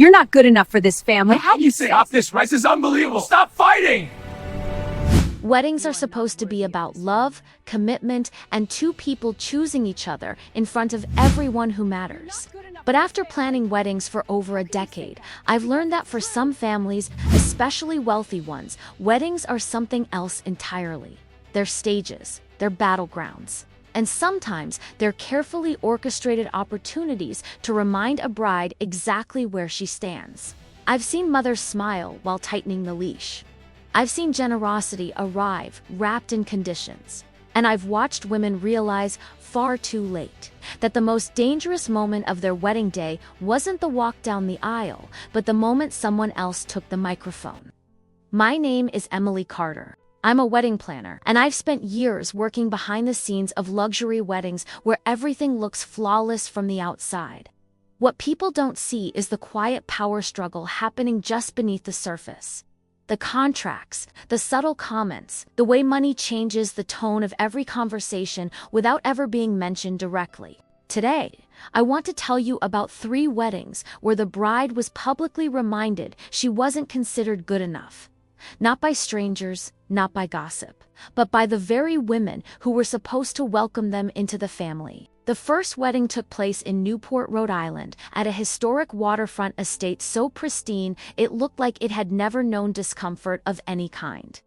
You're not good enough for this family. How do you say off this? Rice is unbelievable. Stop fighting! Weddings are supposed to be about love, commitment, and two people choosing each other in front of everyone who matters. But after planning weddings for over a decade, I've learned that for some families, especially wealthy ones, weddings are something else entirely. They're stages, they're battlegrounds. And sometimes they're carefully orchestrated opportunities to remind a bride exactly where she stands. I've seen mothers smile while tightening the leash. I've seen generosity arrive wrapped in conditions. And I've watched women realize far too late that the most dangerous moment of their wedding day wasn't the walk down the aisle, but the moment someone else took the microphone. My name is Emily Carter. I'm a wedding planner, and I've spent years working behind the scenes of luxury weddings where everything looks flawless from the outside. What people don't see is the quiet power struggle happening just beneath the surface. The contracts, the subtle comments, the way money changes the tone of every conversation without ever being mentioned directly. Today, I want to tell you about 3 weddings where the bride was publicly reminded she wasn't considered good enough. Not by strangers, not by gossip, but by the very women who were supposed to welcome them into the family. The first wedding took place in Newport, Rhode Island, at a historic waterfront estate so pristine it looked like it had never known discomfort of any kind.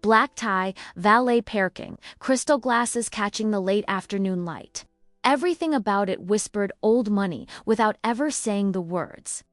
Black tie, valet parking, crystal glasses catching the late afternoon light. Everything about it whispered old money without ever saying the words.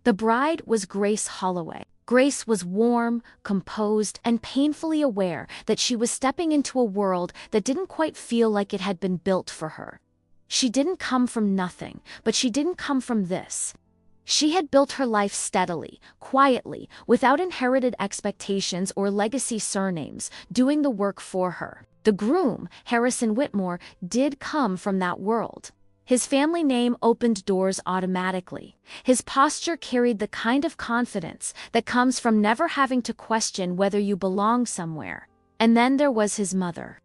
The bride was Grace Holloway. Grace was warm, composed, and painfully aware that she was stepping into a world that didn't quite feel like it had been built for her. She didn't come from nothing, but she didn't come from this. She had built her life steadily, quietly, without inherited expectations or legacy surnames, doing the work for her. The groom, Harrison Whitmore, did come from that world. His family name opened doors automatically. His posture carried the kind of confidence that comes from never having to question whether you belong somewhere. And then there was his mother.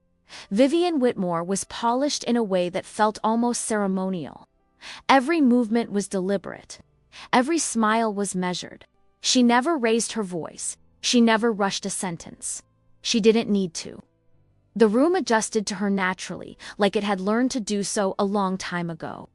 Vivian Whitmore was polished in a way that felt almost ceremonial. Every movement was deliberate. Every smile was measured. She never raised her voice. She never rushed a sentence. She didn't need to. The room adjusted to her naturally, like it had learned to do so a long time ago.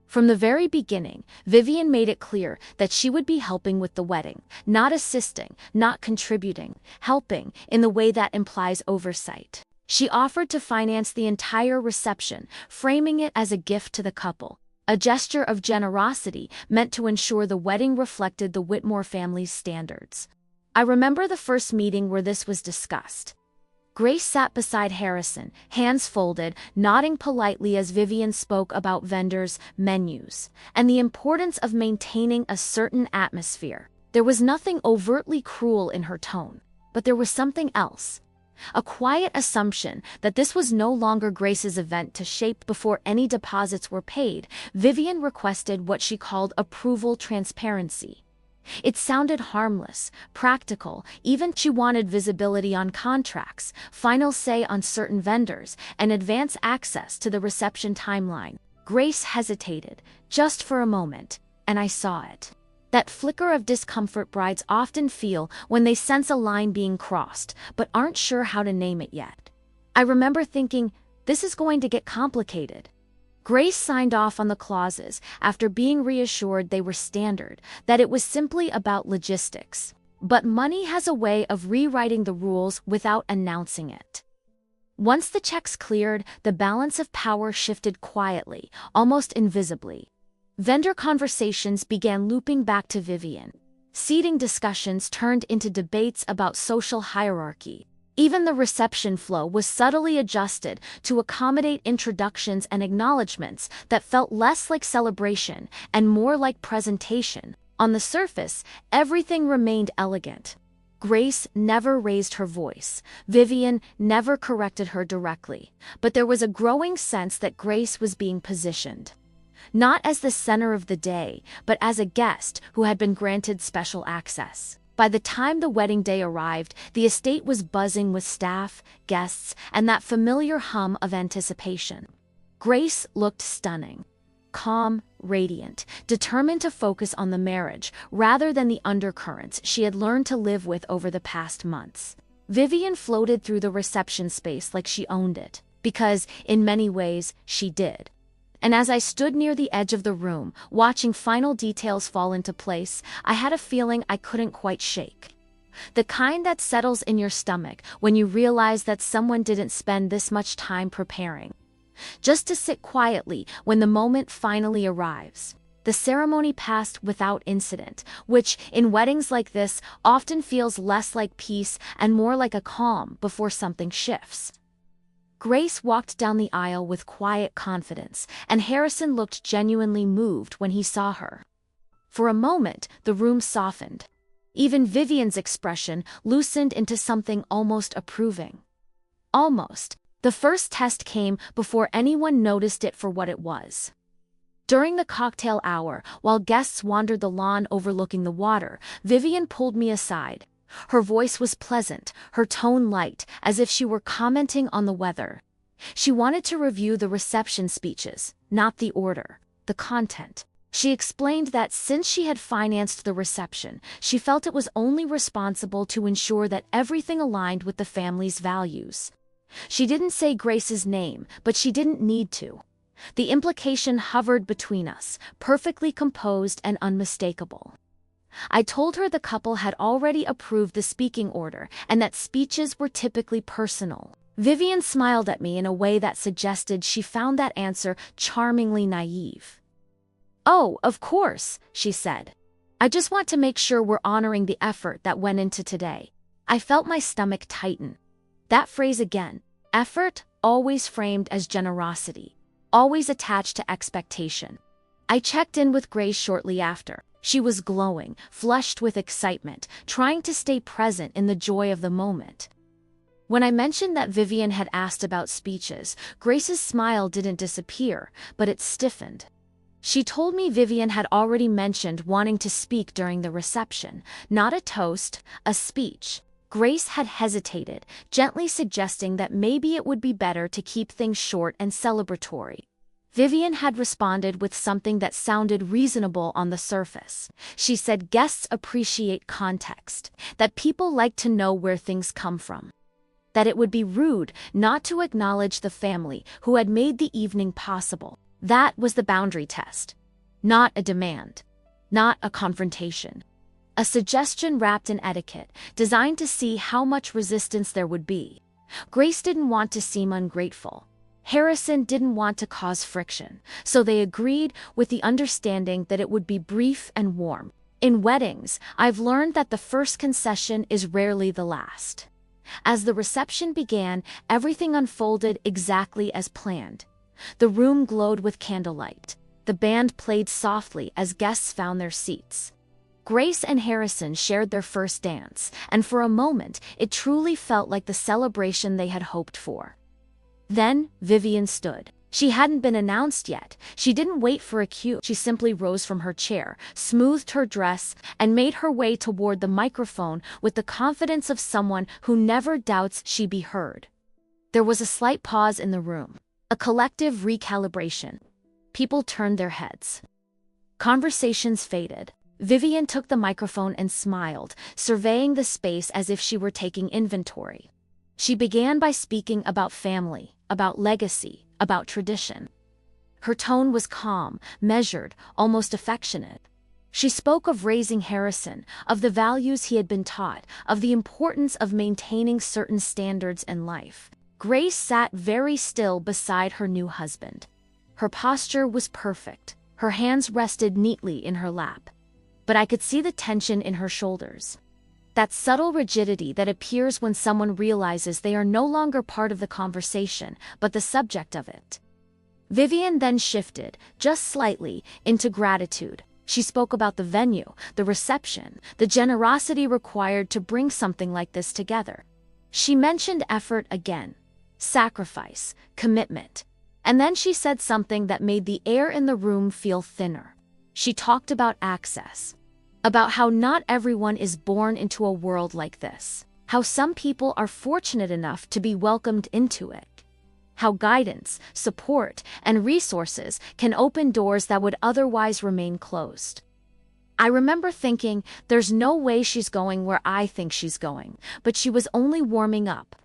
From the very beginning, Vivian made it clear that she would be helping with the wedding, not assisting, not contributing, helping in the way that implies oversight. She offered to finance the entire reception, framing it as a gift to the couple, a gesture of generosity meant to ensure the wedding reflected the Whitmore family's standards. I remember the first meeting where this was discussed. Grace sat beside Harrison, hands folded, nodding politely as Vivian spoke about vendors, menus, and the importance of maintaining a certain atmosphere. There was nothing overtly cruel in her tone, but there was something else. A quiet assumption that this was no longer Grace's event to shape before any deposits were paid. Vivian requested what she called approval transparency. It sounded harmless, practical, even she wanted visibility on contracts, final say on certain vendors, and advance access to the reception timeline. Grace hesitated, just for a moment, and I saw it. That flicker of discomfort brides often feel when they sense a line being crossed, but aren't sure how to name it yet. I remember thinking, this is going to get complicated. Grace signed off on the clauses after being reassured they were standard, that it was simply about logistics. But money has a way of rewriting the rules without announcing it. Once the checks cleared, the balance of power shifted quietly, almost invisibly. Vendor conversations began looping back to Vivian. Seating discussions turned into debates about social hierarchy. Even the reception flow was subtly adjusted to accommodate introductions and acknowledgments that felt less like celebration and more like presentation. On the surface, everything remained elegant. Grace never raised her voice. Vivian never corrected her directly. But there was a growing sense that Grace was being positioned. Not as the center of the day, but as a guest who had been granted special access. By the time the wedding day arrived, the estate was buzzing with staff, guests, and that familiar hum of anticipation. Grace looked stunning. calm, radiant, determined to focus on the marriage rather than the undercurrents she had learned to live with over the past months. Vivian floated through the reception space like she owned it, because, in many ways, she did. And as I stood near the edge of the room, watching final details fall into place, I had a feeling I couldn't quite shake. The kind that settles in your stomach when you realize that someone didn't spend this much time preparing, just to sit quietly when the moment finally arrives. The ceremony passed without incident, which, in weddings like this, often feels less like peace and more like a calm before something shifts. Grace walked down the aisle with quiet confidence, and Harrison looked genuinely moved when he saw her. For a moment, the room softened. Even Vivian's expression loosened into something almost approving. Almost. The first test came before anyone noticed it for what it was. During the cocktail hour, while guests wandered the lawn overlooking the water, Vivian pulled me aside. Her voice was pleasant, her tone light, as if she were commenting on the weather. She wanted to review the reception speeches, not the order, the content. She explained that since she had financed the reception, she felt it was only responsible to ensure that everything aligned with the family's values. She didn't say Grace's name, but she didn't need to. The implication hovered between us, perfectly composed and unmistakable. I told her the couple had already approved the speaking order and that speeches were typically personal. Vivian smiled at me in a way that suggested she found that answer charmingly naive. "Oh, of course," she said. "I just want to make sure we're honoring the effort that went into today." I felt my stomach tighten. That phrase again, effort, always framed as generosity, always attached to expectation. I checked in with Grace shortly after. She was glowing, flushed with excitement, trying to stay present in the joy of the moment. When I mentioned that Vivian had asked about speeches, Grace's smile didn't disappear, but it stiffened. She told me Vivian had already mentioned wanting to speak during the reception, not a toast, a speech. Grace had hesitated, gently suggesting that maybe it would be better to keep things short and celebratory. Vivian had responded with something that sounded reasonable on the surface. She said guests appreciate context, that people like to know where things come from, that it would be rude not to acknowledge the family who had made the evening possible. That was the boundary test. Not a demand. Not a confrontation. A suggestion wrapped in etiquette, designed to see how much resistance there would be. Grace didn't want to seem ungrateful. Harrison didn't want to cause friction, so they agreed with the understanding that it would be brief and warm. In weddings, I've learned that the first concession is rarely the last. As the reception began, everything unfolded exactly as planned. The room glowed with candlelight. The band played softly as guests found their seats. Grace and Harrison shared their first dance, and for a moment, it truly felt like the celebration they had hoped for. Then, Vivian stood. She hadn't been announced yet. She didn't wait for a cue. She simply rose from her chair, smoothed her dress, and made her way toward the microphone with the confidence of someone who never doubts she'd be heard. There was a slight pause in the room, a collective recalibration. People turned their heads. Conversations faded. Vivian took the microphone and smiled, surveying the space as if she were taking inventory. She began by speaking about family, about legacy, about tradition. Her tone was calm, measured, almost affectionate. She spoke of raising Harrison, of the values he had been taught, of the importance of maintaining certain standards in life. Grace sat very still beside her new husband. Her posture was perfect. Her hands rested neatly in her lap. But I could see the tension in her shoulders. That subtle rigidity that appears when someone realizes they are no longer part of the conversation, but the subject of it. Vivian then shifted, just slightly, into gratitude. She spoke about the venue, the reception, the generosity required to bring something like this together. She mentioned effort again, sacrifice, commitment. And then she said something that made the air in the room feel thinner. She talked about access. About how not everyone is born into a world like this. How some people are fortunate enough to be welcomed into it. how guidance, support, and resources can open doors that would otherwise remain closed. I remember thinking, there's no way she's going where I think she's going, but she was only warming up.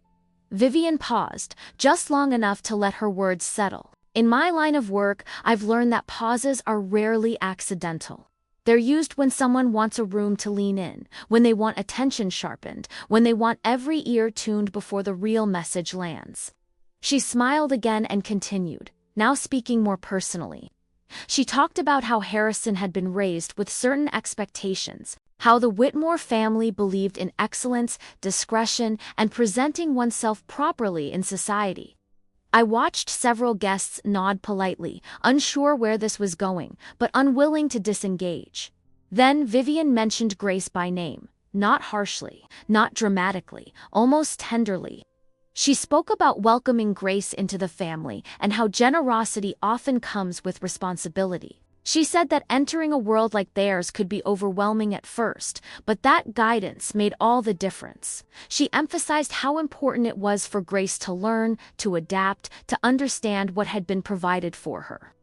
Vivian paused, just long enough to let her words settle. In my line of work, I've learned that pauses are rarely accidental. They're used when someone wants a room to lean in, when they want attention sharpened, when they want every ear tuned before the real message lands. She smiled again and continued, now speaking more personally. She talked about how Harrison had been raised with certain expectations, how the Whitmore family believed in excellence, discretion, and presenting oneself properly in society. I watched several guests nod politely, unsure where this was going, but unwilling to disengage. Then Vivian mentioned Grace by name, not harshly, not dramatically, almost tenderly. She spoke about welcoming Grace into the family and how generosity often comes with responsibility. She said that entering a world like theirs could be overwhelming at first, but that guidance made all the difference. She emphasized how important it was for Grace to learn, to adapt, to understand what had been provided for her.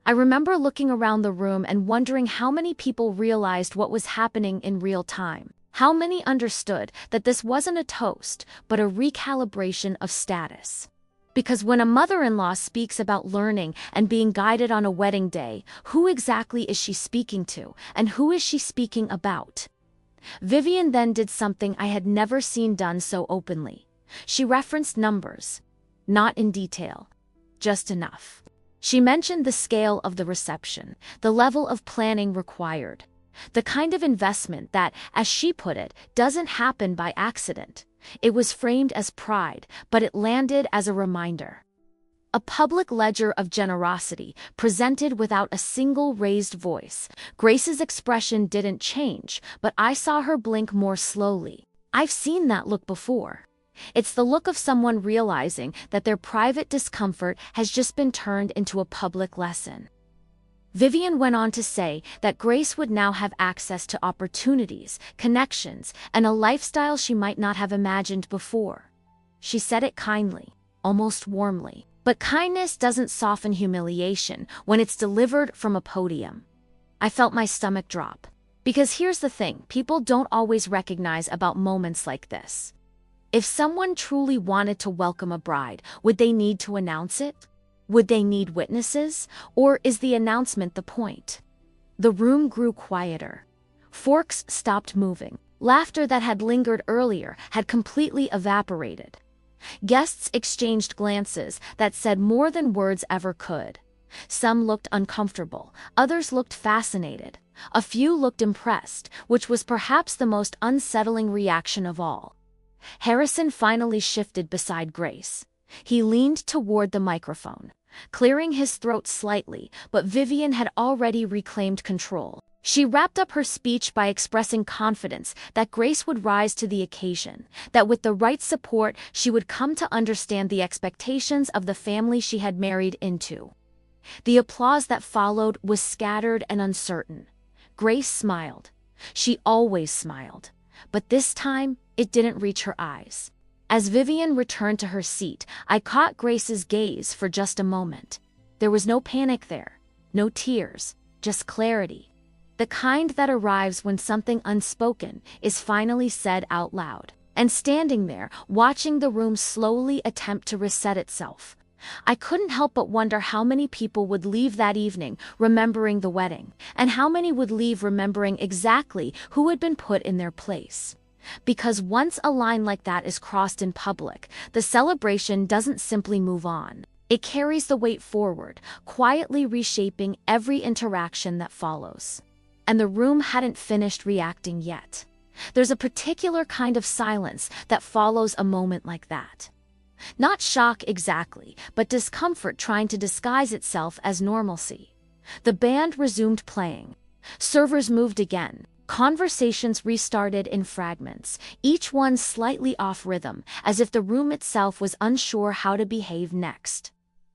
I remember looking around the room and wondering how many people realized what was happening in real time. How many understood that this wasn't a toast, but a recalibration of status? Because when a mother-in-law speaks about learning and being guided on a wedding day, who exactly is she speaking to, and who is she speaking about? Vivian then did something I had never seen done so openly. She referenced numbers. Not in detail. Just enough. She mentioned the scale of the reception, the level of planning required. The kind of investment that, as she put it, doesn't happen by accident. It was framed as pride, but it landed as a reminder. A public ledger of generosity, presented without a single raised voice. Grace's expression didn't change, but I saw her blink more slowly. I've seen that look before. It's the look of someone realizing that their private discomfort has just been turned into a public lesson. Vivian went on to say that Grace would now have access to opportunities, connections, and a lifestyle she might not have imagined before. She said it kindly, almost warmly. But kindness doesn't soften humiliation when it's delivered from a podium. I felt my stomach drop. Because here's the thing, people don't always recognize about moments like this. If someone truly wanted to welcome a bride, would they need to announce it? Would they need witnesses? Or is the announcement the point? The room grew quieter. Forks stopped moving. Laughter that had lingered earlier had completely evaporated. Guests exchanged glances that said more than words ever could. Some looked uncomfortable, others looked fascinated. A few looked impressed, which was perhaps the most unsettling reaction of all. Harrison finally shifted beside Grace. He leaned toward the microphone, clearing his throat slightly, but Vivian had already reclaimed control. She wrapped up her speech by expressing confidence that Grace would rise to the occasion, that with the right support she would come to understand the expectations of the family she had married into. The applause that followed was scattered and uncertain. Grace smiled. She always smiled. But this time, it didn't reach her eyes. As Vivian returned to her seat, I caught Grace's gaze for just a moment. There was no panic there, no tears, just clarity. The kind that arrives when something unspoken is finally said out loud. And standing there, watching the room slowly attempt to reset itself, I couldn't help but wonder how many people would leave that evening remembering the wedding, and how many would leave remembering exactly who had been put in their place. Because once a line like that is crossed in public, the celebration doesn't simply move on. It carries the weight forward, quietly reshaping every interaction that follows. And the room hadn't finished reacting yet. There's a particular kind of silence that follows a moment like that. Not shock exactly, but discomfort trying to disguise itself as normalcy. The band resumed playing. Servers moved again. Conversations restarted in fragments, each one slightly off rhythm, as if the room itself was unsure how to behave next.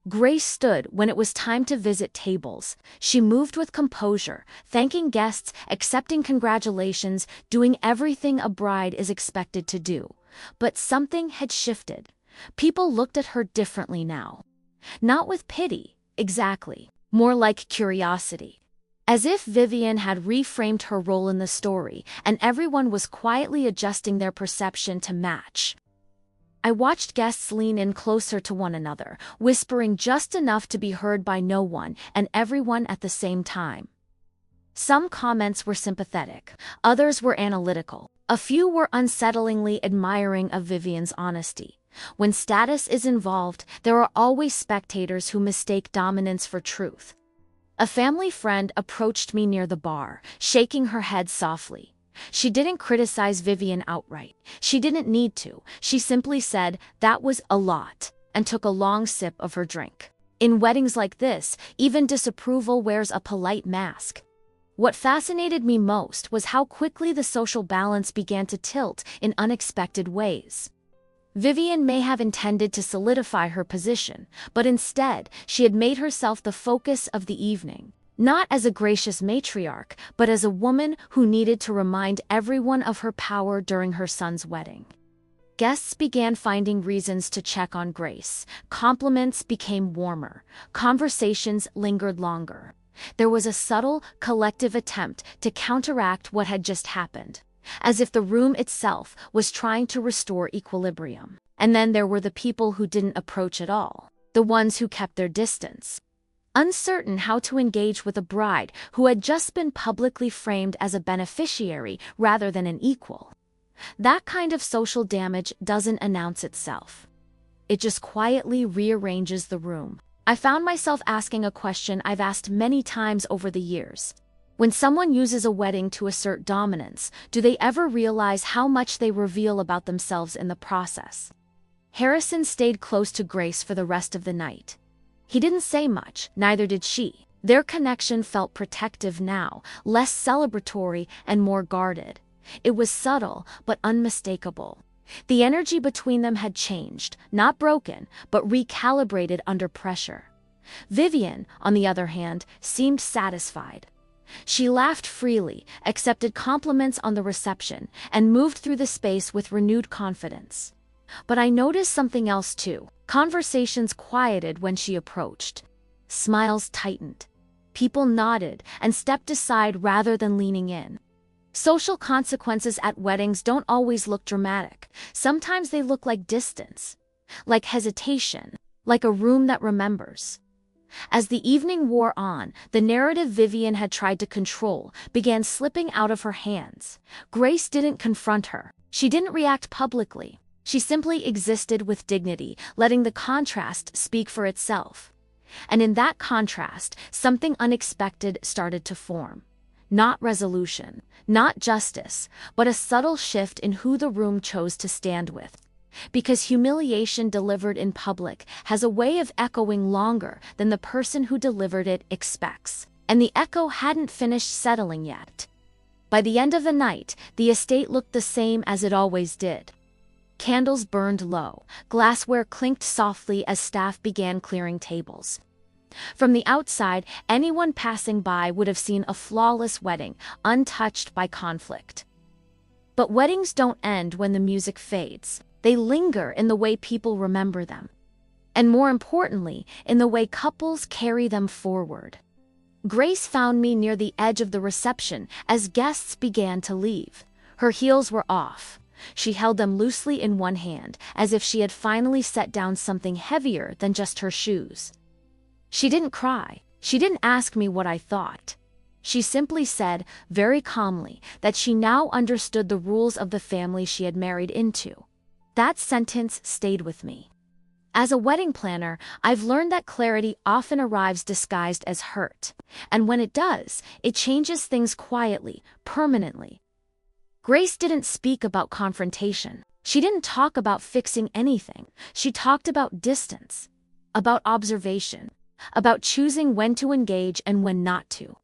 Grace stood when it was time to visit tables. She moved with composure, thanking guests, accepting congratulations, doing everything a bride is expected to do. But something had shifted. People looked at her differently now. Not with pity, exactly, more like curiosity. As if Vivian had reframed her role in the story, and everyone was quietly adjusting their perception to match. I watched guests lean in closer to one another, whispering just enough to be heard by no one and everyone at the same time. Some comments were sympathetic, others were analytical. A few were unsettlingly admiring of Vivian's honesty. When status is involved, there are always spectators who mistake dominance for truth. A family friend approached me near the bar, shaking her head softly. She didn't criticize Vivian outright. She didn't need to. She simply said, "That was a lot," and took a long sip of her drink. In weddings like this, even disapproval wears a polite mask. What fascinated me most was how quickly the social balance began to tilt in unexpected ways. Vivian may have intended to solidify her position, but instead, she had made herself the focus of the evening. Not as a gracious matriarch, but as a woman who needed to remind everyone of her power during her son's wedding. Guests began finding reasons to check on Grace. Compliments became warmer. Conversations lingered longer. There was a subtle, collective attempt to counteract what had just happened, as if the room itself was trying to restore equilibrium. And then there were the people who didn't approach at all, the ones who kept their distance, uncertain how to engage with a bride who had just been publicly framed as a beneficiary rather than an equal. That kind of social damage doesn't announce itself. It just quietly rearranges the room. I found myself asking a question I've asked many times over the years. When someone uses a wedding to assert dominance, do they ever realize how much they reveal about themselves in the process? Harrison stayed close to Grace for the rest of the night. He didn't say much, neither did she. Their connection felt protective now, less celebratory and more guarded. It was subtle, but unmistakable. The energy between them had changed, not broken, but recalibrated under pressure. Vivian, on the other hand, seemed satisfied. She laughed freely, accepted compliments on the reception, and moved through the space with renewed confidence. But I noticed something else too. Conversations quieted when she approached. Smiles tightened. People nodded and stepped aside rather than leaning in. Social consequences at weddings don't always look dramatic. Sometimes they look like distance, like hesitation, like a room that remembers. As the evening wore on, the narrative Vivian had tried to control began slipping out of her hands. Grace didn't confront her. She didn't react publicly. She simply existed with dignity, letting the contrast speak for itself. And in that contrast, something unexpected started to form. Not resolution, not justice, but a subtle shift in who the room chose to stand with. Because humiliation delivered in public has a way of echoing longer than the person who delivered it expects, and the echo hadn't finished settling yet. By the end of the night, the estate looked the same as it always did. Candles burned low, glassware clinked softly as staff began clearing tables. From the outside, anyone passing by would have seen a flawless wedding, untouched by conflict. But weddings don't end when the music fades. They linger in the way people remember them. And more importantly, in the way couples carry them forward. Grace found me near the edge of the reception as guests began to leave. Her heels were off. She held them loosely in one hand, as if she had finally set down something heavier than just her shoes. She didn't cry. She didn't ask me what I thought. She simply said, very calmly, that she now understood the rules of the family she had married into. That sentence stayed with me. As a wedding planner, I've learned that clarity often arrives disguised as hurt. And when it does, it changes things quietly, permanently. Grace didn't speak about confrontation. She didn't talk about fixing anything. She talked about distance, about observation, about choosing when to engage and when not to.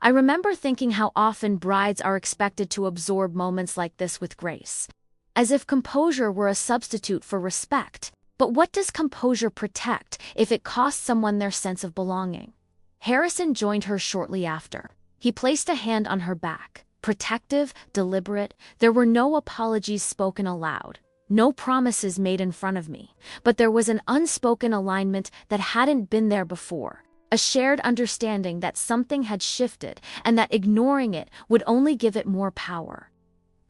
I remember thinking how often brides are expected to absorb moments like this with grace, as if composure were a substitute for respect. But what does composure protect if it costs someone their sense of belonging? Harrison joined her shortly after. He placed a hand on her back. Protective, deliberate, there were no apologies spoken aloud. No promises made in front of me, but there was an unspoken alignment that hadn't been there before. A shared understanding that something had shifted and that ignoring it would only give it more power.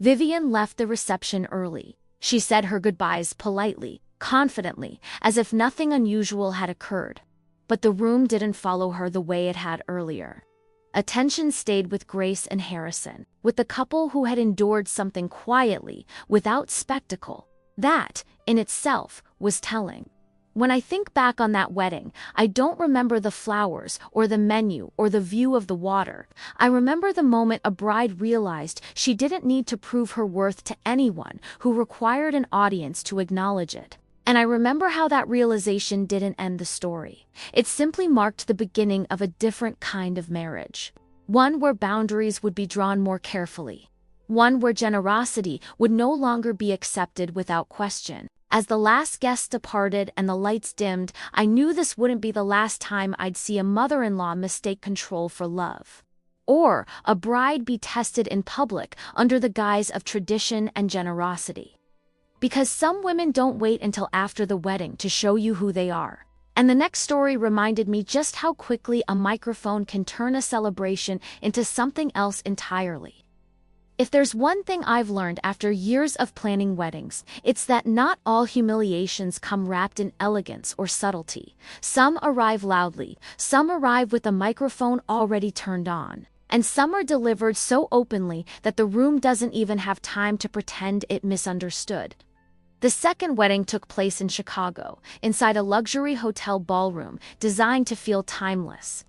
Vivian left the reception early. She said her goodbyes politely, confidently, as if nothing unusual had occurred. But the room didn't follow her the way it had earlier. Attention stayed with Grace and Harrison, with the couple who had endured something quietly, without spectacle. That, in itself, was telling. When I think back on that wedding, I don't remember the flowers, or the menu, or the view of the water. I remember the moment a bride realized she didn't need to prove her worth to anyone who required an audience to acknowledge it. And I remember how that realization didn't end the story. It simply marked the beginning of a different kind of marriage. One where boundaries would be drawn more carefully. One where generosity would no longer be accepted without question. As the last guest departed and the lights dimmed, I knew this wouldn't be the last time I'd see a mother-in-law mistake control for love. Or a bride be tested in public under the guise of tradition and generosity. Because some women don't wait until after the wedding to show you who they are. And the next story reminded me just how quickly a microphone can turn a celebration into something else entirely. If there's one thing I've learned after years of planning weddings, it's that not all humiliations come wrapped in elegance or subtlety. Some arrive loudly, some arrive with a microphone already turned on, and some are delivered so openly that the room doesn't even have time to pretend it misunderstood. The second wedding took place in Chicago, inside a luxury hotel ballroom designed to feel timeless.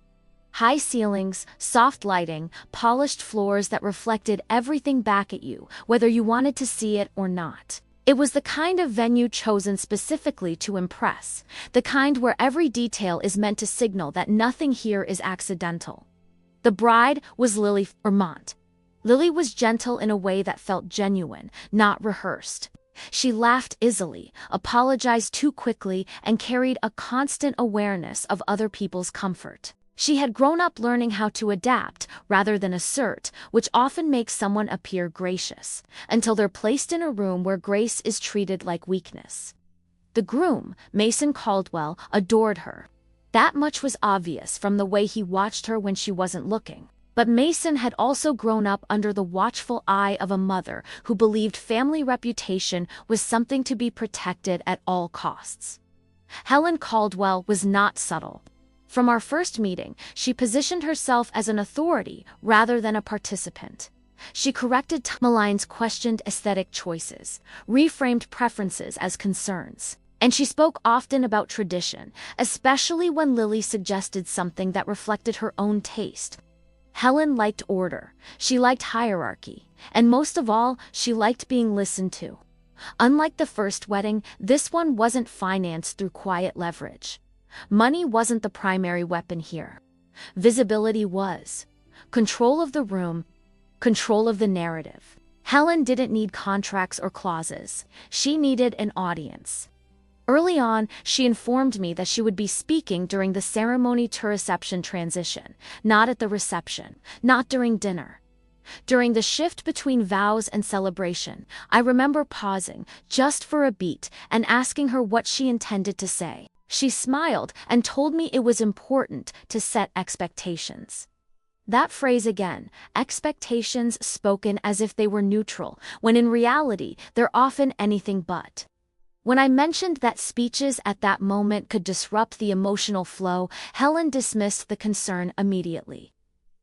High ceilings, soft lighting, polished floors that reflected everything back at you, whether you wanted to see it or not. It was the kind of venue chosen specifically to impress, the kind where every detail is meant to signal that nothing here is accidental. The bride was Lily Vermont. Lily was gentle in a way that felt genuine, not rehearsed. She laughed easily, apologized too quickly, and carried a constant awareness of other people's comfort. She had grown up learning how to adapt rather than assert, which often makes someone appear gracious, until they're placed in a room where grace is treated like weakness. The groom, Mason Caldwell, adored her. That much was obvious from the way he watched her when she wasn't looking. But Mason had also grown up under the watchful eye of a mother who believed family reputation was something to be protected at all costs. Helen Caldwell was not subtle. From our first meeting, she positioned herself as an authority rather than a participant. She corrected Maline's questioned aesthetic choices, reframed preferences as concerns, and she spoke often about tradition, especially when Lily suggested something that reflected her own taste. Helen liked order, she liked hierarchy, and most of all, she liked being listened to. Unlike the first wedding, this one wasn't financed through quiet leverage. Money wasn't the primary weapon here. Visibility was. Control of the room, control of the narrative. Helen didn't need contracts or clauses. She needed an audience. Early on, she informed me that she would be speaking during the ceremony to reception transition, not at the reception, not during dinner. During the shift between vows and celebration, I remember pausing, just for a beat, and asking her what she intended to say. She smiled and told me it was important to set expectations. That phrase again, expectations spoken as if they were neutral, when in reality, they're often anything but. When I mentioned that speeches at that moment could disrupt the emotional flow, Helen dismissed the concern immediately.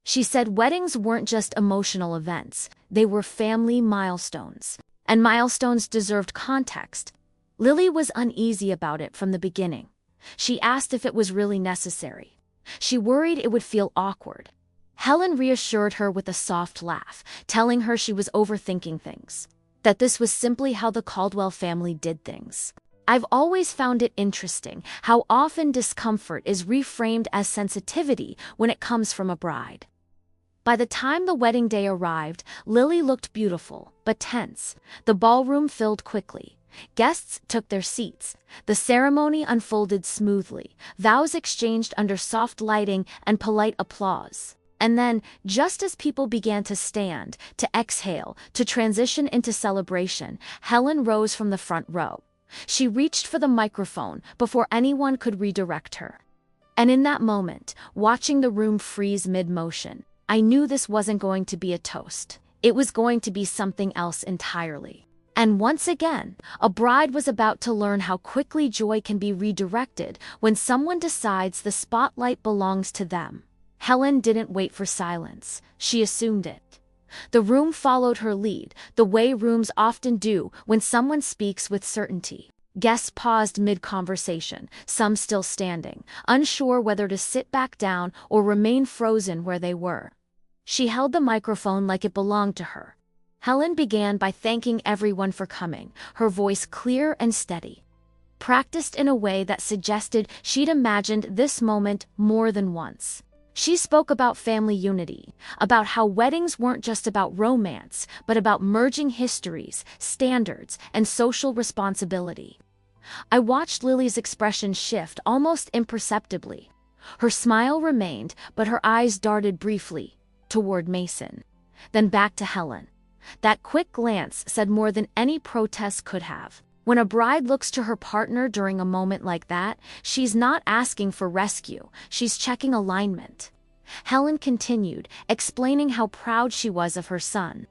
She said weddings weren't just emotional events, they were family milestones, and milestones deserved context. Lily was uneasy about it from the beginning. She asked if it was really necessary. She worried it would feel awkward. Helen reassured her with a soft laugh, telling her she was overthinking things. That this was simply how the Caldwell family did things. I've always found it interesting how often discomfort is reframed as sensitivity when it comes from a bride. By the time the wedding day arrived, Lily looked beautiful, but tense. The ballroom filled quickly. Guests took their seats. The ceremony unfolded smoothly, vows exchanged under soft lighting and polite applause. And then, just as people began to stand, to exhale, to transition into celebration, Helen rose from the front row. She reached for the microphone before anyone could redirect her. And in that moment, watching the room freeze mid-motion, I knew this wasn't going to be a toast. It was going to be something else entirely. And once again, a bride was about to learn how quickly joy can be redirected when someone decides the spotlight belongs to them. Helen didn't wait for silence. She assumed it. The room followed her lead, the way rooms often do when someone speaks with certainty. Guests paused mid-conversation, some still standing, unsure whether to sit back down or remain frozen where they were. She held the microphone like it belonged to her. Helen began by thanking everyone for coming, her voice clear and steady, practiced in a way that suggested she'd imagined this moment more than once. She spoke about family unity, about how weddings weren't just about romance, but about merging histories, standards, and social responsibility. I watched Lily's expression shift almost imperceptibly. Her smile remained, but her eyes darted briefly toward Mason, then back to Helen. That quick glance said more than any protest could have. When a bride looks to her partner during a moment like that, she's not asking for rescue, she's checking alignment. Helen continued, explaining how proud she was of her son,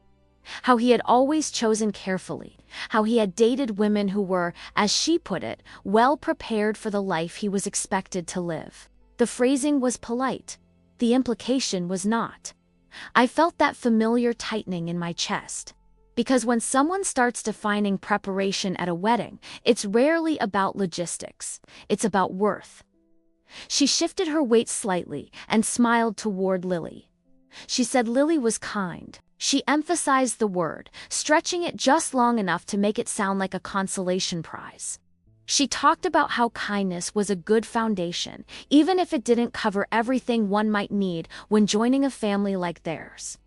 how he had always chosen carefully, how he had dated women who were, as she put it, well prepared for the life he was expected to live. The phrasing was polite. The implication was not. I felt that familiar tightening in my chest. Because when someone starts defining preparation at a wedding, it's rarely about logistics. It's about worth. She shifted her weight slightly and smiled toward Lily. She said Lily was kind. She emphasized the word, stretching it just long enough to make it sound like a consolation prize. She talked about how kindness was a good foundation, even if it didn't cover everything one might need when joining a family like theirs.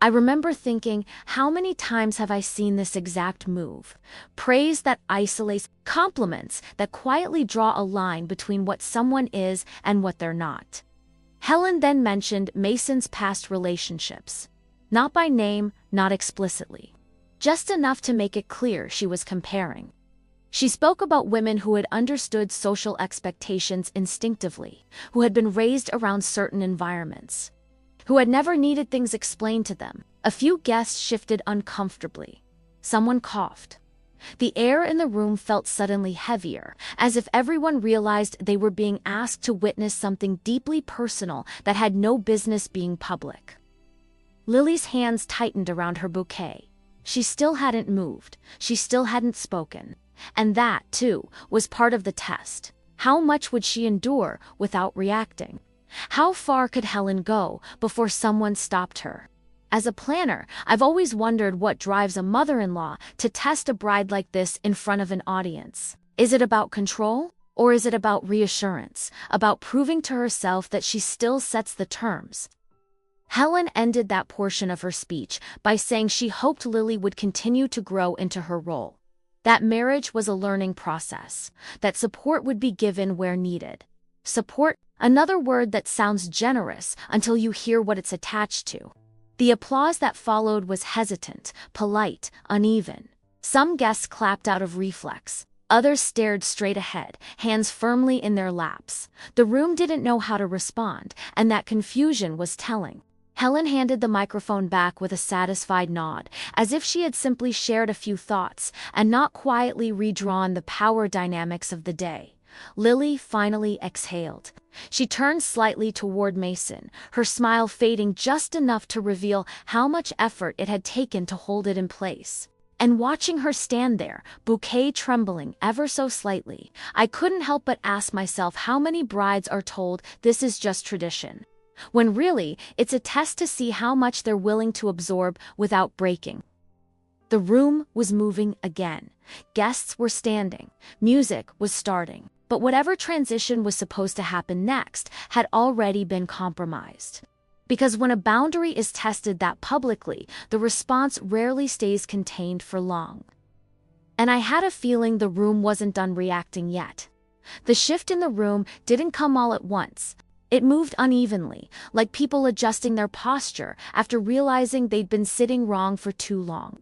I remember thinking, how many times have I seen this exact move? Praise that isolates, compliments that quietly draw a line between what someone is and what they're not. Helen then mentioned Mason's past relationships. Not by name, not explicitly. Just enough to make it clear she was comparing. She spoke about women who had understood social expectations instinctively, who had been raised around certain environments, who had never needed things explained to them. A few guests shifted uncomfortably. Someone coughed. The air in the room felt suddenly heavier, as if everyone realized they were being asked to witness something deeply personal that had no business being public. Lily's hands tightened around her bouquet. She still hadn't moved. She still hadn't spoken. And that, too, was part of the test. How much would she endure without reacting? How far could Helen go before someone stopped her? As a planner, I've always wondered what drives a mother-in-law to test a bride like this in front of an audience. Is it about control? Or is it about reassurance, about proving to herself that she still sets the terms? Helen ended that portion of her speech by saying she hoped Lily would continue to grow into her role. That marriage was a learning process, that support would be given where needed. Support, another word that sounds generous until you hear what it's attached to. The applause that followed was hesitant, polite, uneven. Some guests clapped out of reflex. Others stared straight ahead, hands firmly in their laps. The room didn't know how to respond, and that confusion was telling. Helen handed the microphone back with a satisfied nod, as if she had simply shared a few thoughts and not quietly redrawn the power dynamics of the day. Lily finally exhaled. She turned slightly toward Mason, her smile fading just enough to reveal how much effort it had taken to hold it in place. And watching her stand there, bouquet trembling ever so slightly, I couldn't help but ask myself how many brides are told this is just tradition, when really it's a test to see how much they're willing to absorb without breaking. The room was moving again. Guests were standing. Music was starting. But whatever transition was supposed to happen next had already been compromised. Because when a boundary is tested that publicly, the response rarely stays contained for long. And I had a feeling the room wasn't done reacting yet. The shift in the room didn't come all at once. It moved unevenly, like people adjusting their posture after realizing they'd been sitting wrong for too long.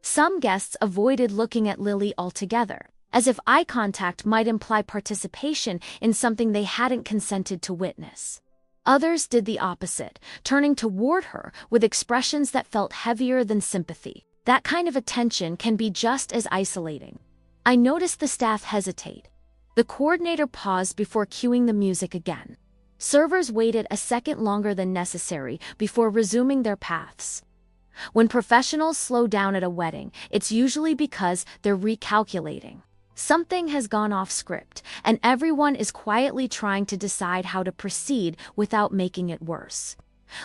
Some guests avoided looking at Lily altogether, as if eye contact might imply participation in something they hadn't consented to witness. Others did the opposite, turning toward her with expressions that felt heavier than sympathy. That kind of attention can be just as isolating. I noticed the staff hesitate. The coordinator paused before cueing the music again. Servers waited a second longer than necessary before resuming their paths. When professionals slow down at a wedding, it's usually because they're recalculating. Something has gone off script, and everyone is quietly trying to decide how to proceed without making it worse.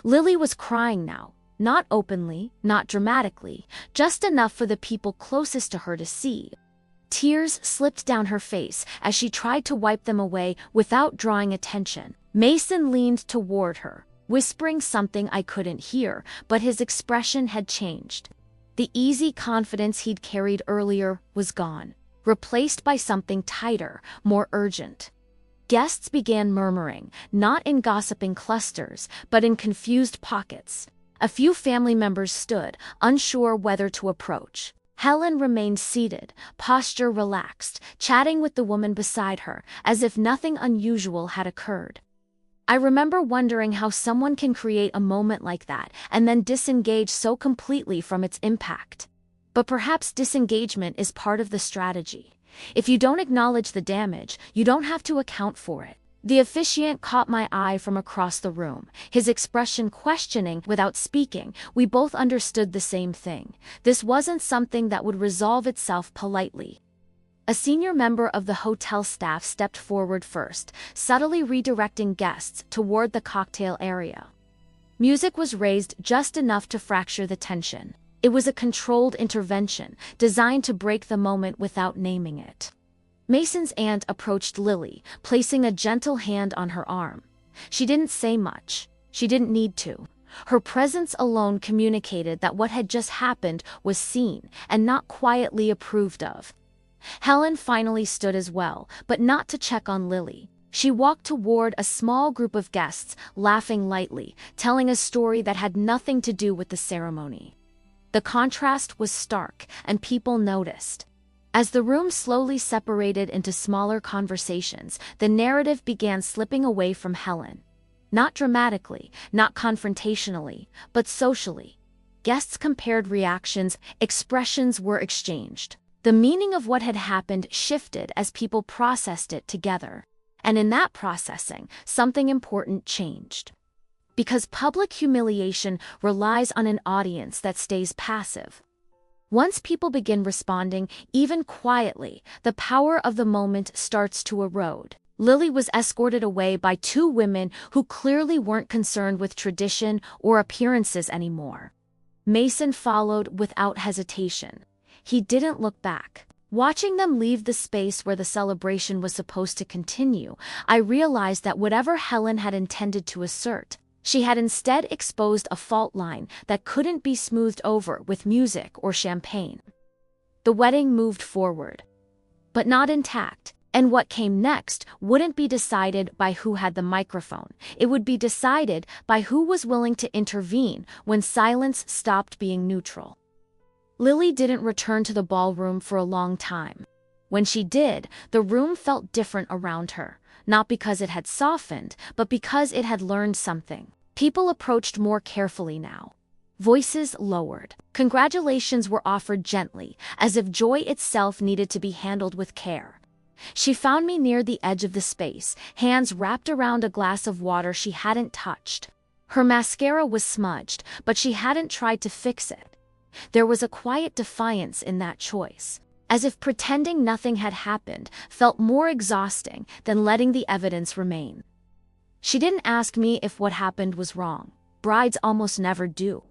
Lily was crying now, not openly, not dramatically, just enough for the people closest to her to see. Tears slipped down her face as she tried to wipe them away without drawing attention. Mason leaned toward her, whispering something I couldn't hear, but his expression had changed. The easy confidence he'd carried earlier was gone, replaced by something tighter, more urgent. Guests began murmuring, not in gossiping clusters, but in confused pockets. A few family members stood, unsure whether to approach. Helen remained seated, posture relaxed, chatting with the woman beside her, as if nothing unusual had occurred. I remember wondering how someone can create a moment like that and then disengage so completely from its impact. But perhaps disengagement is part of the strategy. If you don't acknowledge the damage, you don't have to account for it. The officiant caught my eye from across the room, his expression questioning without speaking. We both understood the same thing. This wasn't something that would resolve itself politely. A senior member of the hotel staff stepped forward first, subtly redirecting guests toward the cocktail area. Music was raised just enough to fracture the tension. It was a controlled intervention, designed to break the moment without naming it. Mason's aunt approached Lily, placing a gentle hand on her arm. She didn't say much. She didn't need to. Her presence alone communicated that what had just happened was seen and not quietly approved of. Helen finally stood as well, but not to check on Lily. She walked toward a small group of guests, laughing lightly, telling a story that had nothing to do with the ceremony. The contrast was stark, and people noticed. As the room slowly separated into smaller conversations, the narrative began slipping away from Helen. Not dramatically, not confrontationally, but socially. Guests compared reactions, expressions were exchanged. The meaning of what had happened shifted as people processed it together. And in that processing, something important changed. Because public humiliation relies on an audience that stays passive. Once people begin responding, even quietly, the power of the moment starts to erode. Lily was escorted away by two women who clearly weren't concerned with tradition or appearances anymore. Mason followed without hesitation. He didn't look back. Watching them leave the space where the celebration was supposed to continue, I realized that whatever Helen had intended to assert, she had instead exposed a fault line that couldn't be smoothed over with music or champagne. The wedding moved forward, but not intact, and what came next wouldn't be decided by who had the microphone. It would be decided by who was willing to intervene when silence stopped being neutral. Lily didn't return to the ballroom for a long time. When she did, the room felt different around her. Not because it had softened, but because it had learned something. People approached more carefully now. Voices lowered. Congratulations were offered gently, as if joy itself needed to be handled with care. She found me near the edge of the space, hands wrapped around a glass of water she hadn't touched. Her mascara was smudged, but she hadn't tried to fix it. There was a quiet defiance in that choice. As if pretending nothing had happened felt more exhausting than letting the evidence remain. She didn't ask me if what happened was wrong. Brides almost never do.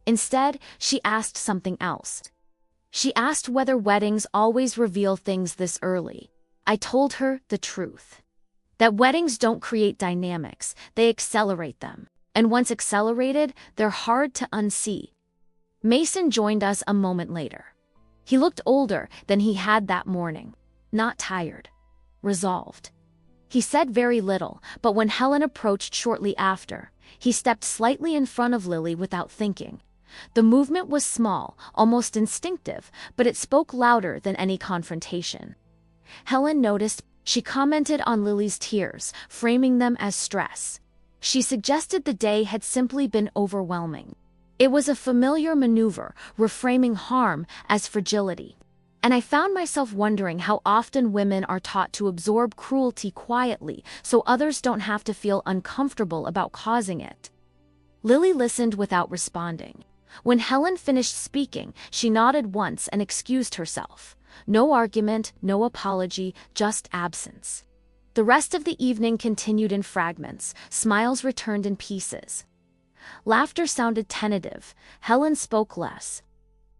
Instead, she asked something else. She asked whether weddings always reveal things this early. I told her the truth. That weddings don't create dynamics, they accelerate them. And once accelerated, they're hard to unsee. Mason joined us a moment later. He looked older than he had that morning. Not tired. Resolved. He said very little, but when Helen approached shortly after, he stepped slightly in front of Lily without thinking. The movement was small, almost instinctive, but it spoke louder than any confrontation. Helen noticed. She commented on Lily's tears, framing them as stress. She suggested the day had simply been overwhelming. It was a familiar maneuver, reframing harm as fragility. And I found myself wondering how often women are taught to absorb cruelty quietly so others don't have to feel uncomfortable about causing it. Lily listened without responding. When Helen finished speaking, she nodded once and excused herself. No argument, no apology, just absence. The rest of the evening continued in fragments, smiles returned in pieces. Laughter sounded tentative, Helen spoke less.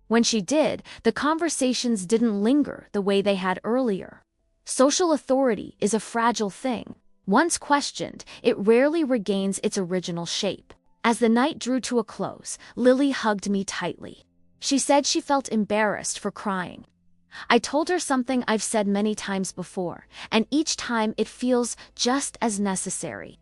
When she did, the conversations didn't linger the way they had earlier. Social authority is a fragile thing. Once questioned, it rarely regains its original shape. As the night drew to a close, Lily hugged me tightly. She said she felt embarrassed for crying. I told her something I've said many times before, and each time it feels just as necessary.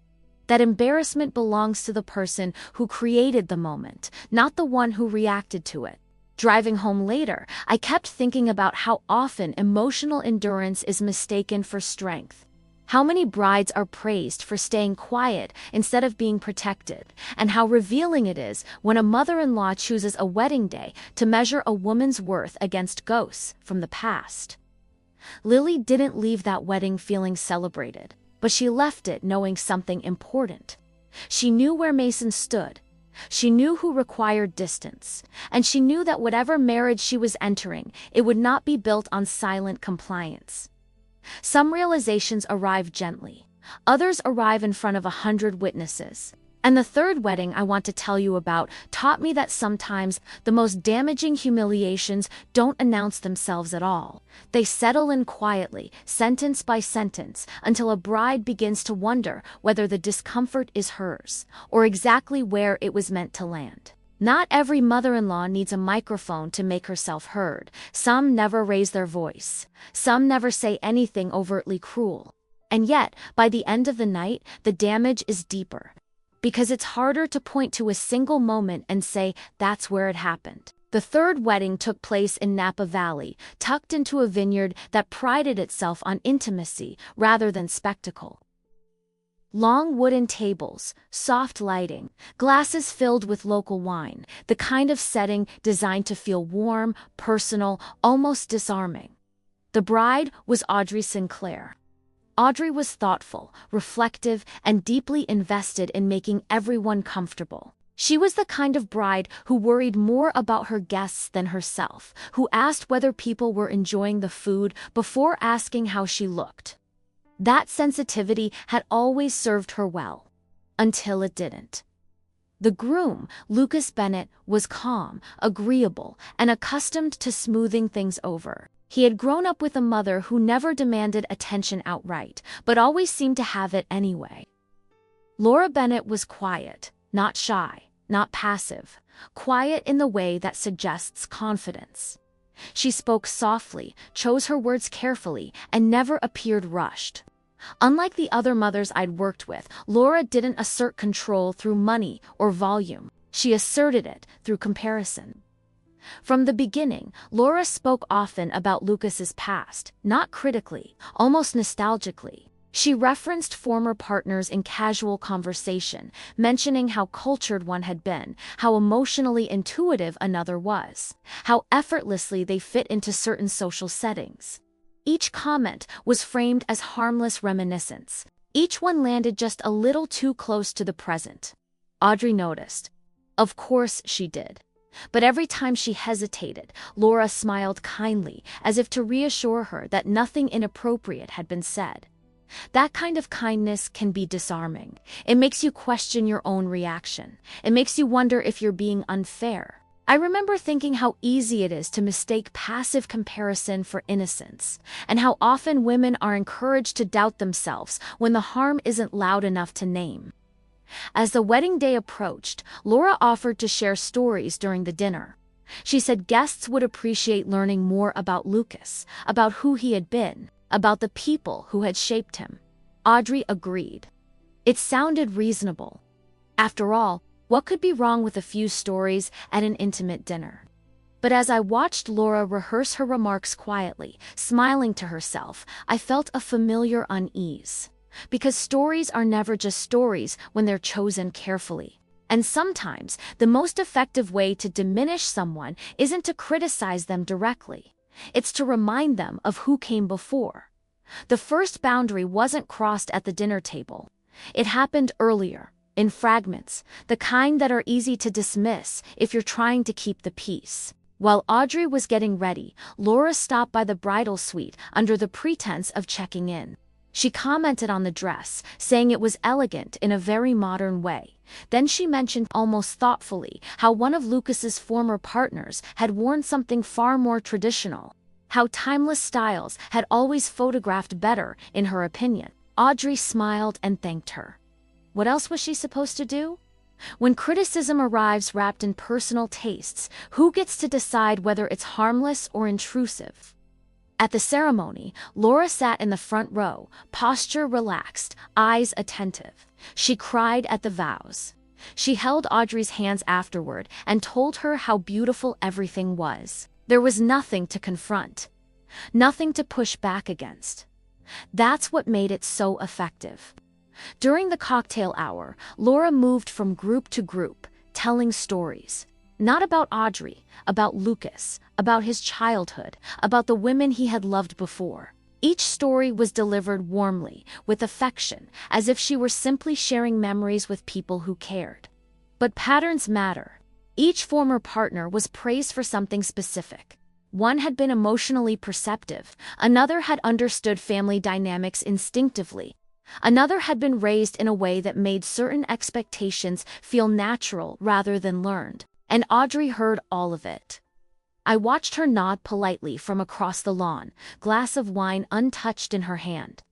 That embarrassment belongs to the person who created the moment, not the one who reacted to it. Driving home later, I kept thinking about how often emotional endurance is mistaken for strength. How many brides are praised for staying quiet instead of being protected, and how revealing it is when a mother-in-law chooses a wedding day to measure a woman's worth against ghosts from the past. Lily didn't leave that wedding feeling celebrated, but she left it knowing something important. She knew where Mason stood. She knew who required distance, and she knew that whatever marriage she was entering, it would not be built on silent compliance. Some realizations arrive gently, others arrive in front of 100 witnesses. And the third wedding I want to tell you about taught me that sometimes the most damaging humiliations don't announce themselves at all. They settle in quietly, sentence by sentence, until a bride begins to wonder whether the discomfort is hers, or exactly where it was meant to land. Not every mother-in-law needs a microphone to make herself heard. Some never raise their voice. Some never say anything overtly cruel. And yet, by the end of the night, the damage is deeper. Because it's harder to point to a single moment and say, that's where it happened. The third wedding took place in Napa Valley, tucked into a vineyard that prided itself on intimacy rather than spectacle. Long wooden tables, soft lighting, glasses filled with local wine, the kind of setting designed to feel warm, personal, almost disarming. The bride was Audrey Sinclair. Audrey was thoughtful, reflective, and deeply invested in making everyone comfortable. She was the kind of bride who worried more about her guests than herself, who asked whether people were enjoying the food before asking how she looked. That sensitivity had always served her well, until it didn't. The groom, Lucas Bennett, was calm, agreeable, and accustomed to smoothing things over. He had grown up with a mother who never demanded attention outright, but always seemed to have it anyway. Laura Bennett was quiet, not shy, not passive, quiet in the way that suggests confidence. She spoke softly, chose her words carefully, and never appeared rushed. Unlike the other mothers I'd worked with, Laura didn't assert control through money or volume. She asserted it through comparison. From the beginning, Laura spoke often about Lucas's past, not critically, almost nostalgically. She referenced former partners in casual conversation, mentioning how cultured one had been, how emotionally intuitive another was, how effortlessly they fit into certain social settings. Each comment was framed as harmless reminiscence. Each one landed just a little too close to the present. Audrey noticed. Of course she did. But every time she hesitated, Laura smiled kindly, as if to reassure her that nothing inappropriate had been said. That kind of kindness can be disarming. It makes you question your own reaction. It makes you wonder if you're being unfair. I remember thinking how easy it is to mistake passive comparison for innocence, and how often women are encouraged to doubt themselves when the harm isn't loud enough to name. As the wedding day approached, Laura offered to share stories during the dinner. She said guests would appreciate learning more about Lucas, about who he had been, about the people who had shaped him. Audrey agreed. It sounded reasonable. After all, what could be wrong with a few stories at an intimate dinner? But as I watched Laura rehearse her remarks quietly, smiling to herself, I felt a familiar unease. Because stories are never just stories when they're chosen carefully. And sometimes, the most effective way to diminish someone isn't to criticize them directly. It's to remind them of who came before. The first boundary wasn't crossed at the dinner table. It happened earlier, in fragments, the kind that are easy to dismiss if you're trying to keep the peace. While Audrey was getting ready, Laura stopped by the bridal suite under the pretense of checking in. She commented on the dress, saying it was elegant in a very modern way. Then she mentioned almost thoughtfully how one of Lucas's former partners had worn something far more traditional. How timeless styles had always photographed better, in her opinion. Audrey smiled and thanked her. What else was she supposed to do? When criticism arrives wrapped in personal tastes, who gets to decide whether it's harmless or intrusive? At the ceremony, Laura sat in the front row, posture relaxed, eyes attentive. She cried at the vows. She held Audrey's hands afterward and told her how beautiful everything was. There was nothing to confront, nothing to push back against. That's what made it so effective. During the cocktail hour, Laura moved from group to group, telling stories. Not about Audrey, about Lucas, about his childhood, about the women he had loved before. Each story was delivered warmly, with affection, as if she were simply sharing memories with people who cared. But patterns matter. Each former partner was praised for something specific. One had been emotionally perceptive, another had understood family dynamics instinctively. Another had been raised in a way that made certain expectations feel natural rather than learned, and Audrey heard all of it. I watched her nod politely from across the lawn, glass of wine untouched in her hand.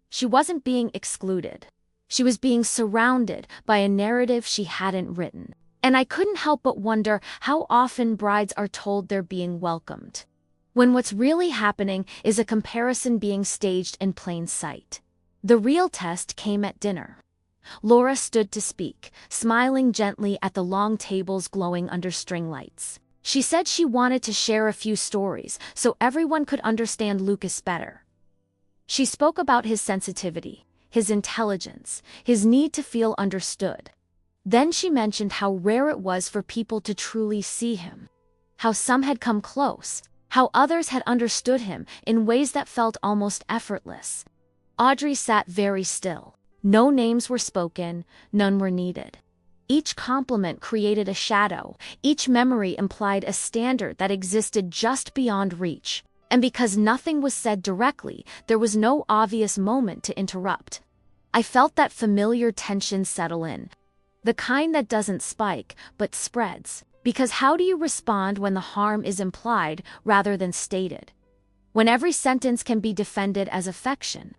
She wasn't being excluded. She was being surrounded by a narrative she hadn't written. And I couldn't help but wonder how often brides are told they're being welcomed, when what's really happening is a comparison being staged in plain sight. The real test came at dinner. Laura stood to speak, smiling gently at the long tables glowing under string lights. She said she wanted to share a few stories so everyone could understand Lucas better. She spoke about his sensitivity, his intelligence, his need to feel understood. Then she mentioned how rare it was for people to truly see him, how some had come close, how others had understood him in ways that felt almost effortless. Audrey sat very still. No names were spoken, none were needed. Each compliment created a shadow, each memory implied a standard that existed just beyond reach. And because nothing was said directly, there was no obvious moment to interrupt. I felt that familiar tension settle in. The kind that doesn't spike, but spreads. Because how do you respond when the harm is implied rather than stated? When every sentence can be defended as affection?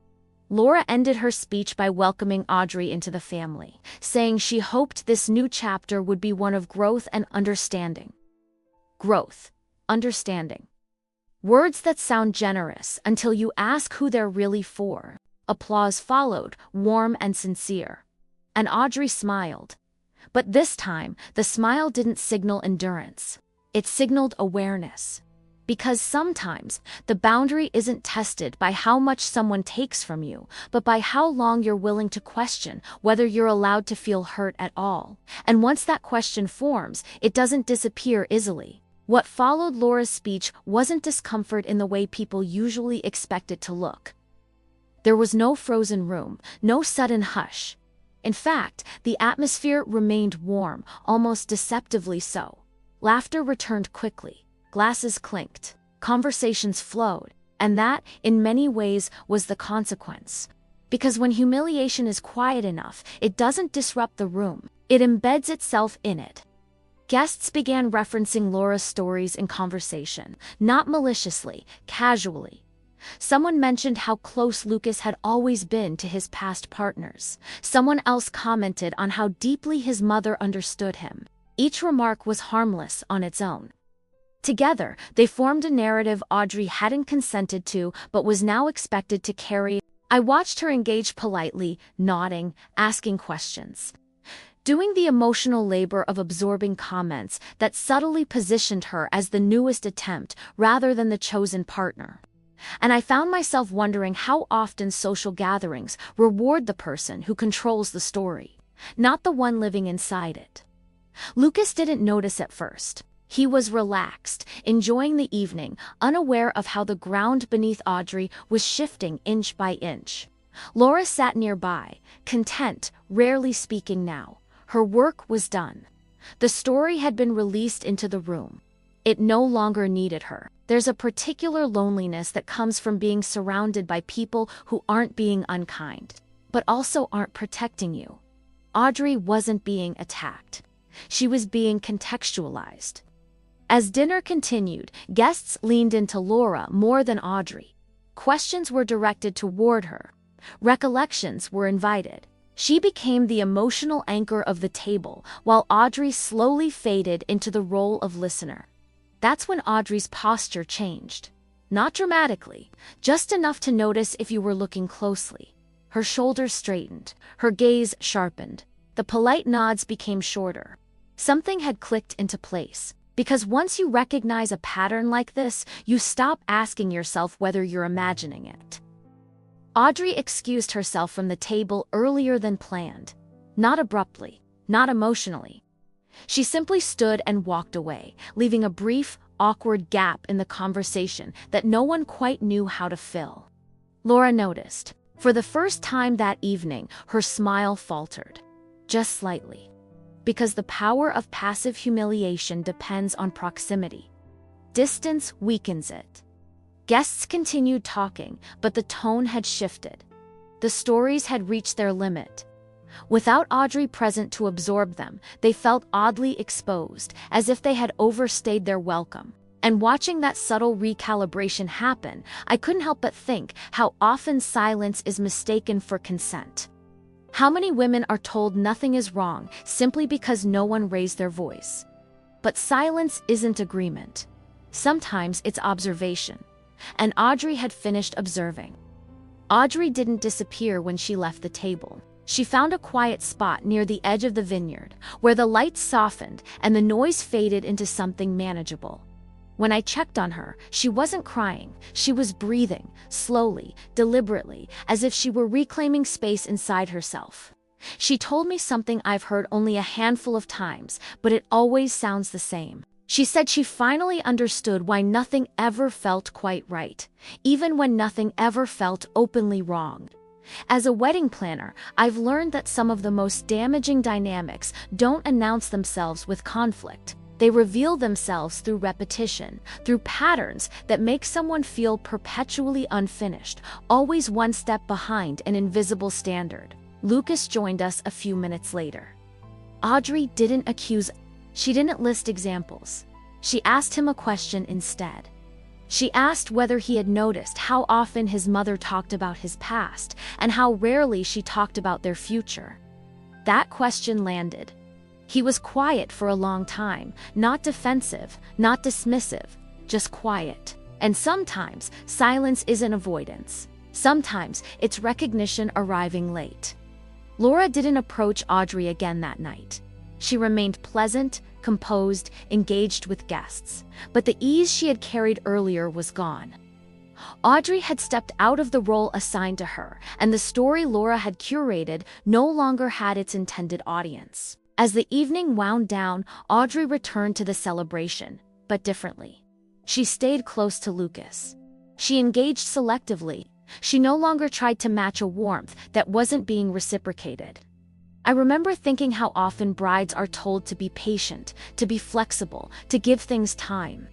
Laura ended her speech by welcoming Audrey into the family, saying she hoped this new chapter would be one of growth and understanding. Growth, understanding. Words that sound generous until you ask who they're really for. Applause followed, warm and sincere. And Audrey smiled. But this time, the smile didn't signal endurance. It signaled awareness. Because sometimes, the boundary isn't tested by how much someone takes from you, but by how long you're willing to question whether you're allowed to feel hurt at all. And once that question forms, it doesn't disappear easily. What followed Laura's speech wasn't discomfort in the way people usually expect it to look. There was no frozen room, no sudden hush. In fact, the atmosphere remained warm, almost deceptively so. Laughter returned quickly. Glasses clinked, conversations flowed, and that, in many ways, was the consequence. Because when humiliation is quiet enough, it doesn't disrupt the room, it embeds itself in it. Guests began referencing Laura's stories in conversation, not maliciously, casually. Someone mentioned how close Lucas had always been to his past partners. Someone else commented on how deeply his mother understood him. Each remark was harmless on its own. Together, they formed a narrative Audrey hadn't consented to but was now expected to carry. I watched her engage politely, nodding, asking questions, doing the emotional labor of absorbing comments that subtly positioned her as the newest attempt rather than the chosen partner. And I found myself wondering how often social gatherings reward the person who controls the story, not the one living inside it. Lucas didn't notice at first. He was relaxed, enjoying the evening, unaware of how the ground beneath Audrey was shifting inch by inch. Laura sat nearby, content, rarely speaking now. Her work was done. The story had been released into the room. It no longer needed her. There's a particular loneliness that comes from being surrounded by people who aren't being unkind, but also aren't protecting you. Audrey wasn't being attacked. She was being contextualized. As dinner continued, guests leaned into Laura more than Audrey. Questions were directed toward her. Recollections were invited. She became the emotional anchor of the table, while Audrey slowly faded into the role of listener. That's when Audrey's posture changed. Not dramatically, just enough to notice if you were looking closely. Her shoulders straightened, her gaze sharpened. The polite nods became shorter. Something had clicked into place. Because once you recognize a pattern like this, you stop asking yourself whether you're imagining it. Audrey excused herself from the table earlier than planned. Not abruptly, not emotionally. She simply stood and walked away, leaving a brief, awkward gap in the conversation that no one quite knew how to fill. Laura noticed. For the first time that evening, her smile faltered. Just slightly. Because the power of passive humiliation depends on proximity. Distance weakens it. Guests continued talking, but the tone had shifted. The stories had reached their limit. Without Audrey present to absorb them, they felt oddly exposed, as if they had overstayed their welcome. And watching that subtle recalibration happen, I couldn't help but think how often silence is mistaken for consent. How many women are told nothing is wrong simply because no one raised their voice? But silence isn't agreement. Sometimes it's observation. And Audrey had finished observing. Audrey didn't disappear when she left the table. She found a quiet spot near the edge of the vineyard, where the lights softened and the noise faded into something manageable. When I checked on her, she wasn't crying. She was breathing, slowly, deliberately, as if she were reclaiming space inside herself. She told me something I've heard only a handful of times, but it always sounds the same. She said she finally understood why nothing ever felt quite right, even when nothing ever felt openly wrong. As a wedding planner, I've learned that some of the most damaging dynamics don't announce themselves with conflict. They reveal themselves through repetition, through patterns that make someone feel perpetually unfinished, always one step behind an invisible standard. Lucas joined us a few minutes later. Audrey didn't accuse. She didn't list examples. She asked him a question instead. She asked whether he had noticed how often his mother talked about his past and how rarely she talked about their future. That question landed. He was quiet for a long time, not defensive, not dismissive, just quiet. And sometimes, silence isn't avoidance. Sometimes, it's recognition arriving late. Laura didn't approach Audrey again that night. She remained pleasant, composed, engaged with guests. But the ease she had carried earlier was gone. Audrey had stepped out of the role assigned to her, and the story Laura had curated no longer had its intended audience. As the evening wound down, Audrey returned to the celebration, but differently. She stayed close to Lucas. She engaged selectively. She no longer tried to match a warmth that wasn't being reciprocated. I remember thinking how often brides are told to be patient, to be flexible, to give things time.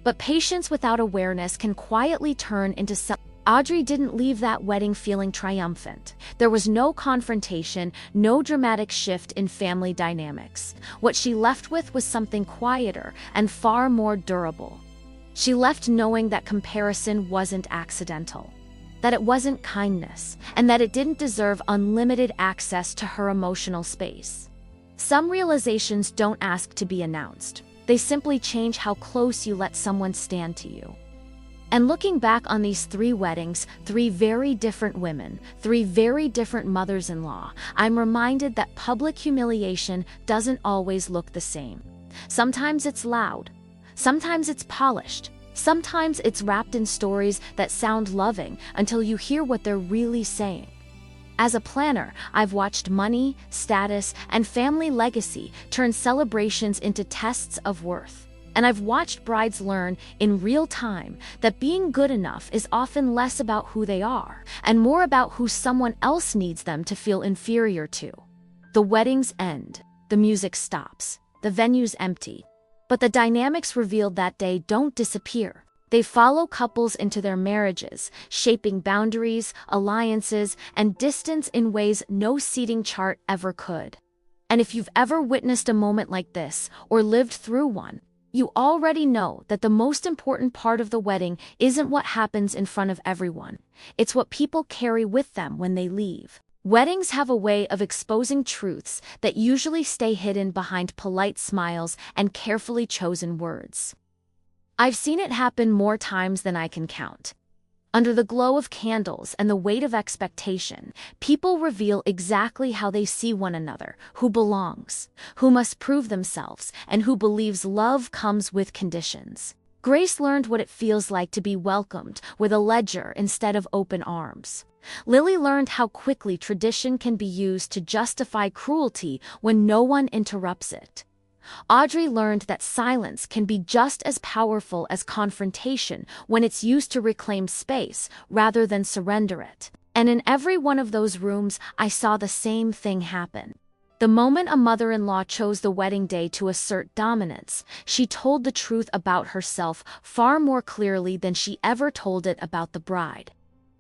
But patience without awareness can quietly turn into Audrey didn't leave that wedding feeling triumphant. There was no confrontation, no dramatic shift in family dynamics. What she left with was something quieter and far more durable. She left knowing that comparison wasn't accidental, that it wasn't kindness, and that it didn't deserve unlimited access to her emotional space. Some realizations don't ask to be announced. They simply change how close you let someone stand to you. And looking back on these 3 weddings, 3 very different women, 3 very different mothers-in-law, I'm reminded that public humiliation doesn't always look the same. Sometimes it's loud. Sometimes it's polished. Sometimes it's wrapped in stories that sound loving until you hear what they're really saying. As a planner, I've watched money, status, and family legacy turn celebrations into tests of worth. And I've watched brides learn in real time that being good enough is often less about who they are and more about who someone else needs them to feel inferior to. The weddings end, the music stops, the venue's empty. But the dynamics revealed that day don't disappear. They follow couples into their marriages, shaping boundaries, alliances, and distance in ways no seating chart ever could. And if you've ever witnessed a moment like this or lived through one, you already know that the most important part of the wedding isn't what happens in front of everyone. It's what people carry with them when they leave. Weddings have a way of exposing truths that usually stay hidden behind polite smiles and carefully chosen words. I've seen it happen more times than I can count. Under the glow of candles and the weight of expectation, people reveal exactly how they see one another, who belongs, who must prove themselves, and who believes love comes with conditions. Grace learned what it feels like to be welcomed with a ledger instead of open arms. Lily learned how quickly tradition can be used to justify cruelty when no one interrupts it. Audrey learned that silence can be just as powerful as confrontation when it's used to reclaim space rather than surrender it. And in every one of those rooms, I saw the same thing happen. The moment a mother-in-law chose the wedding day to assert dominance, she told the truth about herself far more clearly than she ever told it about the bride.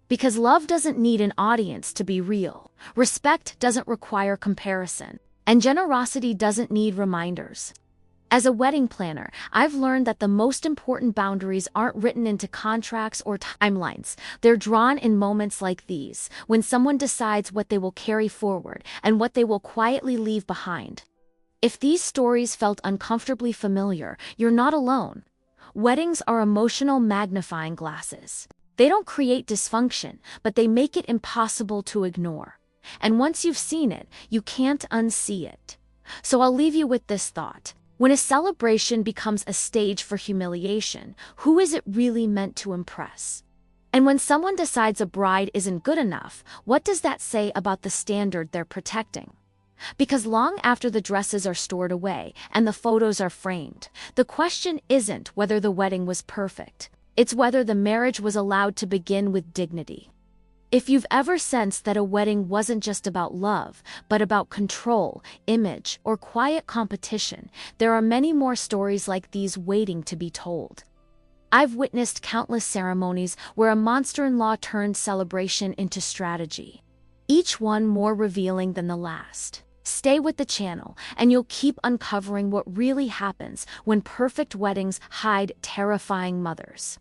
Because love doesn't need an audience to be real, respect doesn't require comparison, and generosity doesn't need reminders. As a wedding planner, I've learned that the most important boundaries aren't written into contracts or timelines. They're drawn in moments like these, when someone decides what they will carry forward and what they will quietly leave behind. If these stories felt uncomfortably familiar, you're not alone. Weddings are emotional magnifying glasses. They don't create dysfunction, but they make it impossible to ignore. And once you've seen it, you can't unsee it. So I'll leave you with this thought. When a celebration becomes a stage for humiliation, who is it really meant to impress? And when someone decides a bride isn't good enough, what does that say about the standard they're protecting? Because long after the dresses are stored away and the photos are framed, the question isn't whether the wedding was perfect. It's whether the marriage was allowed to begin with dignity. If you've ever sensed that a wedding wasn't just about love, but about control, image, or quiet competition, there are many more stories like these waiting to be told. I've witnessed countless ceremonies where a monster-in-law turned celebration into strategy, each one more revealing than the last. Stay with the channel, and you'll keep uncovering what really happens when perfect weddings hide terrifying mothers.